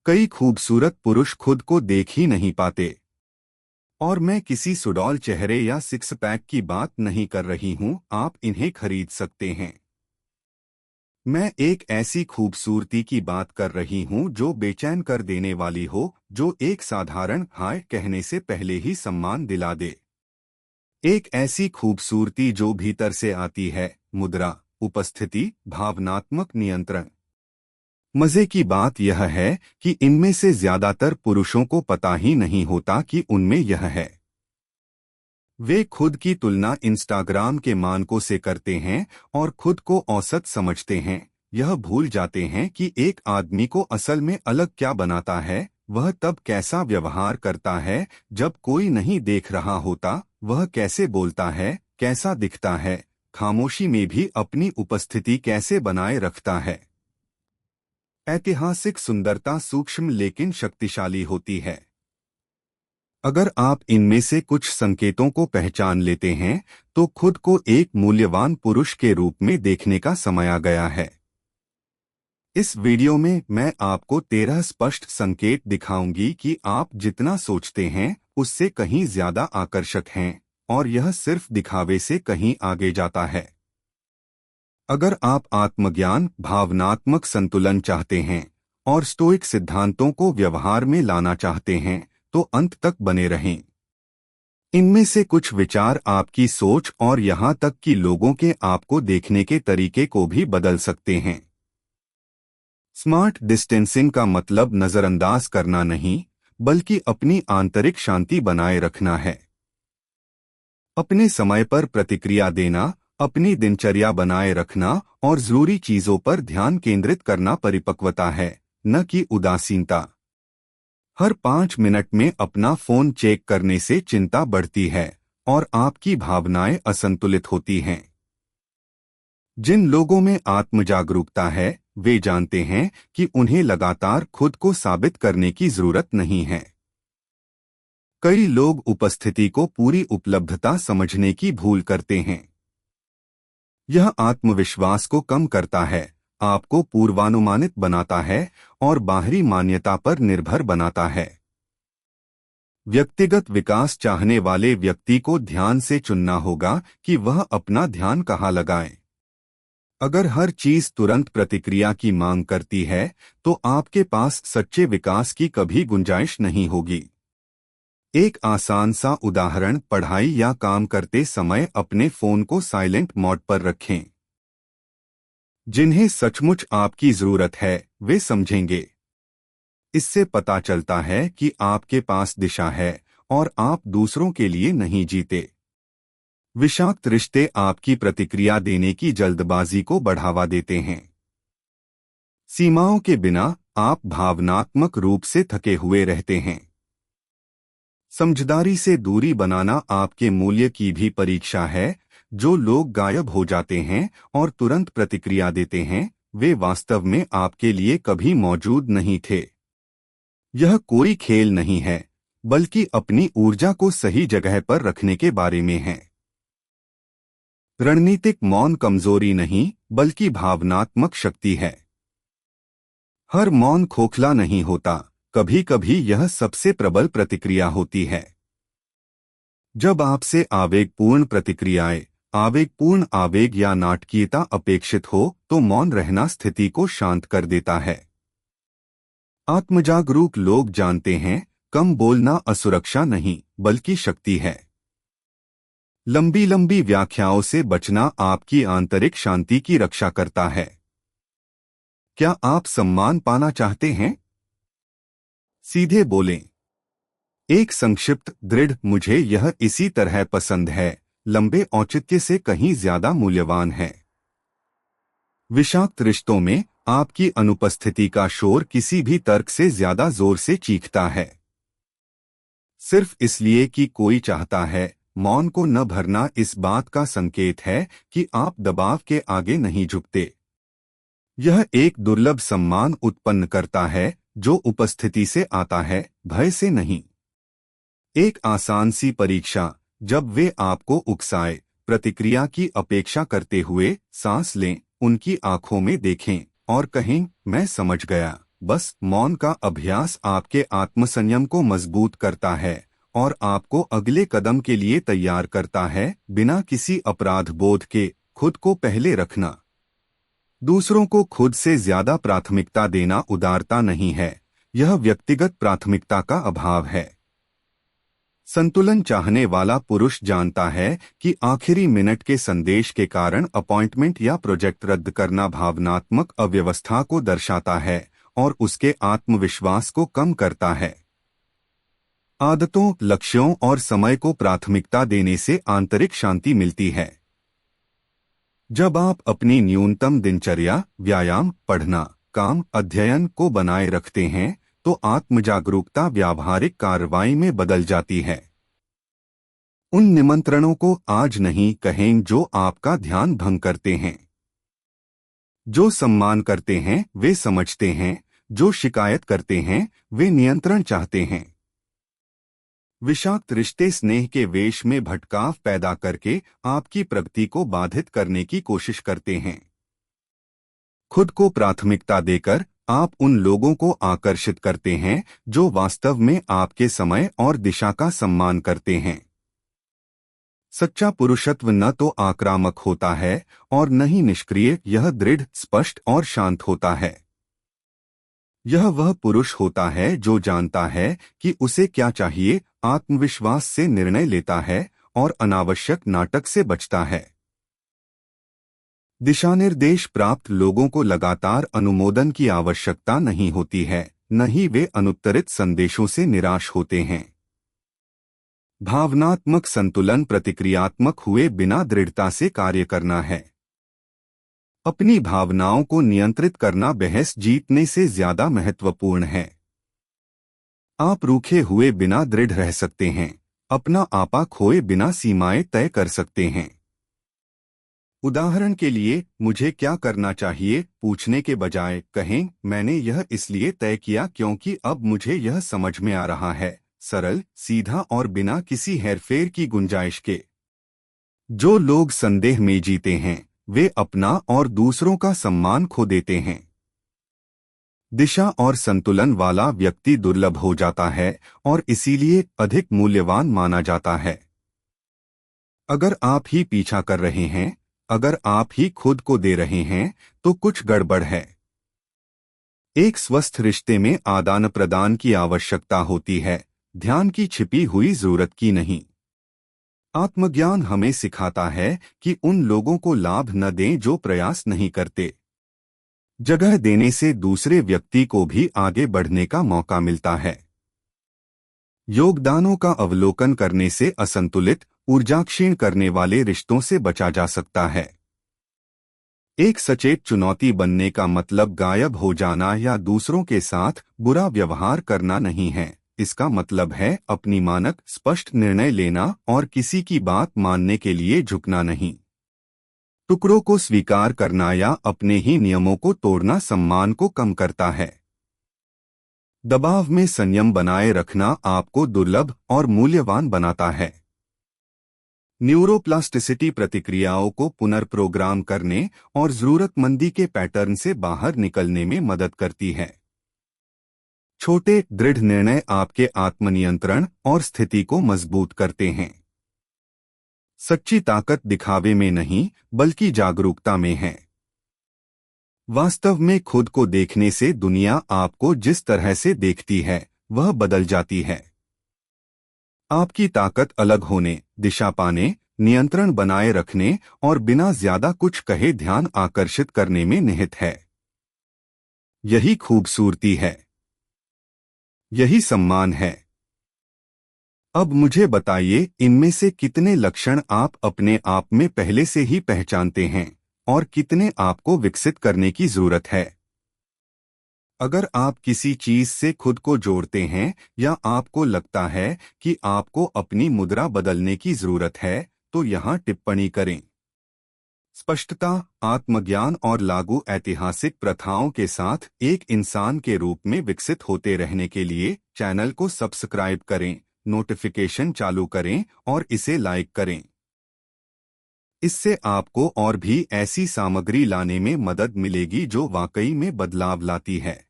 कई खूबसूरत पुरुष खुद को देख ही नहीं पाते। और मैं किसी सुडौल चेहरे या सिक्स पैक की बात नहीं कर रही हूं, आप इन्हें खरीद सकते हैं। मैं एक ऐसी खूबसूरती की बात कर रही हूं जो बेचैन कर देने वाली हो, जो एक साधारण हाय कहने से पहले ही सम्मान दिला दे। एक ऐसी खूबसूरती जो भीतर से आती है, मुद्रा, उपस्थिति, भावनात्मक नियंत्रण। मजे की बात यह है कि इनमें से ज्यादातर पुरुषों को पता ही नहीं होता कि उनमें यह है। वे खुद की तुलना इंस्टाग्राम के मानकों से करते हैं और खुद को औसत समझते हैं। यह भूल जाते हैं कि एक आदमी को असल में अलग क्या बनाता है। वह तब कैसा व्यवहार करता है जब कोई नहीं देख रहा होता, वह कैसे बोलता है, कैसा दिखता है, खामोशी में भी अपनी उपस्थिति कैसे बनाए रखता है। ऐतिहासिक सुंदरता सूक्ष्म लेकिन शक्तिशाली होती है। अगर आप इनमें से कुछ संकेतों को पहचान लेते हैं तो खुद को एक मूल्यवान पुरुष के रूप में देखने का समय आ गया है। इस वीडियो में मैं आपको 13 स्पष्ट संकेत दिखाऊंगी कि आप जितना सोचते हैं उससे कहीं ज्यादा आकर्षक हैं, और यह सिर्फ दिखावे से कहीं आगे जाता है। अगर आप आत्मज्ञान, भावनात्मक संतुलन चाहते हैं और स्टोइक सिद्धांतों को व्यवहार में लाना चाहते हैं तो अंत तक बने रहें। इनमें से कुछ विचार आपकी सोच और यहां तक कि लोगों के आपको देखने के तरीके को भी बदल सकते हैं। स्मार्ट डिस्टेंसिंग का मतलब नजरअंदाज करना नहीं, बल्कि अपनी आंतरिक शांति बनाए रखना है। अपने समय पर प्रतिक्रिया देना, अपनी दिनचर्या बनाए रखना और जरूरी चीजों पर ध्यान केंद्रित करना परिपक्वता है, न कि उदासीनता। हर 5 मिनट में अपना फोन चेक करने से चिंता बढ़ती है और आपकी भावनाएं असंतुलित होती हैं। जिन लोगों में आत्मजागरूकता है वे जानते हैं कि उन्हें लगातार खुद को साबित करने की जरूरत नहीं है। कई लोग उपस्थिति को पूरी उपलब्धता समझने की भूल करते हैं। यह आत्मविश्वास को कम करता है, आपको पूर्वानुमानित बनाता है और बाहरी मान्यता पर निर्भर बनाता है। व्यक्तिगत विकास चाहने वाले व्यक्ति को ध्यान से चुनना होगा कि वह अपना ध्यान कहाँ लगाए। अगर हर चीज तुरंत प्रतिक्रिया की मांग करती है तो आपके पास सच्चे विकास की कभी गुंजाइश नहीं होगी। एक आसान सा उदाहरण, पढ़ाई या काम करते समय अपने फोन को साइलेंट मोड पर रखें। जिन्हें सचमुच आपकी जरूरत है वे समझेंगे। इससे पता चलता है कि आपके पास दिशा है और आप दूसरों के लिए नहीं जीते। विषाक्त रिश्ते आपकी प्रतिक्रिया देने की जल्दबाजी को बढ़ावा देते हैं। सीमाओं के बिना आप भावनात्मक रूप से थके हुए रहते हैं। समझदारी से दूरी बनाना आपके मूल्य की भी परीक्षा है। जो लोग गायब हो जाते हैं और तुरंत प्रतिक्रिया देते हैं, वे वास्तव में आपके लिए कभी मौजूद नहीं थे। यह कोई खेल नहीं है, बल्कि अपनी ऊर्जा को सही जगह पर रखने के बारे में है। रणनीतिक मौन कमजोरी नहीं, बल्कि भावनात्मक शक्ति है। हर मौन खोखला नहीं होता, कभी कभी यह सबसे प्रबल प्रतिक्रिया होती है। जब आपसे आवेगपूर्ण प्रतिक्रियाएं, आवेगपूर्ण आवेग या नाटकीयता अपेक्षित हो तो मौन रहना स्थिति को शांत कर देता है। आत्मजागरूक लोग जानते हैं, कम बोलना असुरक्षा नहीं बल्कि शक्ति है। लंबी लंबी व्याख्याओं से बचना आपकी आंतरिक शांति की रक्षा करता है। क्या आप सम्मान पाना चाहते हैं? सीधे बोलें। एक संक्षिप्त, दृढ़ मुझे यह इसी तरह पसंद है, लंबे औचित्य से कहीं ज्यादा मूल्यवान है। विषाक्त रिश्तों में आपकी अनुपस्थिति का शोर किसी भी तर्क से ज्यादा जोर से चीखता है। सिर्फ इसलिए कि कोई चाहता है, मौन को न भरना इस बात का संकेत है कि आप दबाव के आगे नहीं झुकते। यह एक दुर्लभ सम्मान उत्पन्न करता है जो उपस्थिति से आता है, भय से नहीं। एक आसान सी परीक्षा, जब वे आपको उकसाए, प्रतिक्रिया की अपेक्षा करते हुए सांस लें, उनकी आंखों में देखें और कहें, मैं समझ गया। बस मौन का अभ्यास आपके आत्मसंयम को मजबूत करता है और आपको अगले कदम के लिए तैयार करता है, बिना किसी अपराध बोध के। खुद को पहले रखना। दूसरों को खुद से ज्यादा प्राथमिकता देना उदारता नहीं है, यह व्यक्तिगत प्राथमिकता का अभाव है। संतुलन चाहने वाला पुरुष जानता है कि आखिरी मिनट के संदेश के कारण अपॉइंटमेंट या प्रोजेक्ट रद्द करना भावनात्मक अव्यवस्था को दर्शाता है और उसके आत्मविश्वास को कम करता है। आदतों, लक्ष्यों और समय को प्राथमिकता देने से आंतरिक शांति मिलती है। जब आप अपनी न्यूनतम दिनचर्या, व्यायाम, पढ़ना, काम, अध्ययन को बनाए रखते हैं तो आत्मजागरूकता व्यावहारिक कार्रवाई में बदल जाती है। उन निमंत्रणों को आज नहीं कहें जो आपका ध्यान भंग करते हैं। जो सम्मान करते हैं वे समझते हैं, जो शिकायत करते हैं वे नियंत्रण चाहते हैं। विषाक्त रिश्ते स्नेह के वेश में भटकाव पैदा करके आपकी प्रगति को बाधित करने की कोशिश करते हैं। खुद को प्राथमिकता देकर आप उन लोगों को आकर्षित करते हैं जो वास्तव में आपके समय और दिशा का सम्मान करते हैं। सच्चा पुरुषत्व न तो आक्रामक होता है और न ही निष्क्रिय, यह दृढ़, स्पष्ट और शांत होता है। यह वह पुरुष होता है जो जानता है कि उसे क्या चाहिए, आत्मविश्वास से निर्णय लेता है और अनावश्यक नाटक से बचता है। दिशानिर्देश प्राप्त लोगों को लगातार अनुमोदन की आवश्यकता नहीं होती है, न ही वे अनुत्तरित संदेशों से निराश होते हैं। भावनात्मक संतुलन प्रतिक्रियात्मक हुए बिना दृढ़ता से कार्य करना है। अपनी भावनाओं को नियंत्रित करना बहस जीतने से ज्यादा महत्वपूर्ण है। आप रूखे हुए बिना दृढ़ रह सकते हैं, अपना आपा खोए बिना सीमाएं तय कर सकते हैं। उदाहरण के लिए, मुझे क्या करना चाहिए पूछने के बजाय कहें, मैंने यह इसलिए तय किया क्योंकि अब मुझे यह समझ में आ रहा है। सरल, सीधा और बिना किसी हेरफेर की गुंजाइश के। जो लोग संदेह में जीते हैं वे अपना और दूसरों का सम्मान खो देते हैं। दिशा और संतुलन वाला व्यक्ति दुर्लभ हो जाता है और इसीलिए अधिक मूल्यवान माना जाता है। अगर आप ही पीछा कर रहे हैं, अगर आप ही खुद को दे रहे हैं तो कुछ गड़बड़ है। एक स्वस्थ रिश्ते में आदान प्रदान की आवश्यकता होती है, ध्यान की छिपी हुई जरूरत की नहीं। आत्मज्ञान हमें सिखाता है कि उन लोगों को लाभ न दें जो प्रयास नहीं करते। जगह देने से दूसरे व्यक्ति को भी आगे बढ़ने का मौका मिलता है। योगदानों का अवलोकन करने से असंतुलित, ऊर्जा क्षीण करने वाले रिश्तों से बचा जा सकता है। एक सचेत चुनौती बनने का मतलब गायब हो जाना या दूसरों के साथ बुरा व्यवहार करना नहीं है। इसका मतलब है अपनी मानक, स्पष्ट निर्णय लेना और किसी की बात मानने के लिए झुकना नहीं। टुकड़ों को स्वीकार करना या अपने ही नियमों को तोड़ना सम्मान को कम करता है। दबाव में संयम बनाए रखना आपको दुर्लभ और मूल्यवान बनाता है। न्यूरोप्लास्टिसिटी प्रतिक्रियाओं को पुनर्प्रोग्राम करने और जरूरतमंदी के पैटर्न से बाहर निकलने में मदद करती है। छोटे, दृढ़ निर्णय आपके आत्मनियंत्रण और स्थिति को मजबूत करते हैं। सच्ची ताकत दिखावे में नहीं, बल्कि जागरूकता में है। वास्तव में खुद को देखने से दुनिया आपको जिस तरह से देखती है वह बदल जाती है। आपकी ताकत अलग होने, दिशा पाने, नियंत्रण बनाए रखने और बिना ज्यादा कुछ कहे ध्यान आकर्षित करने में निहित है। यही खूबसूरती है, यही सम्मान है। अब मुझे बताइए, इनमें से कितने लक्षण आप अपने आप में पहले से ही पहचानते हैं और कितने आपको विकसित करने की जरूरत है। अगर आप किसी चीज से खुद को जोड़ते हैं या आपको लगता है कि आपको अपनी मुद्रा बदलने की जरूरत है, तो यहाँ टिप्पणी करें। स्पष्टता, आत्मज्ञान और लागू ऐतिहासिक प्रथाओं के साथ एक इंसान के रूप में विकसित होते रहने के लिए चैनल को सब्सक्राइब करें, नोटिफिकेशन चालू करें और इसे लाइक करें। इससे आपको और भी ऐसी सामग्री लाने में मदद मिलेगी जो वाकई में बदलाव लाती है।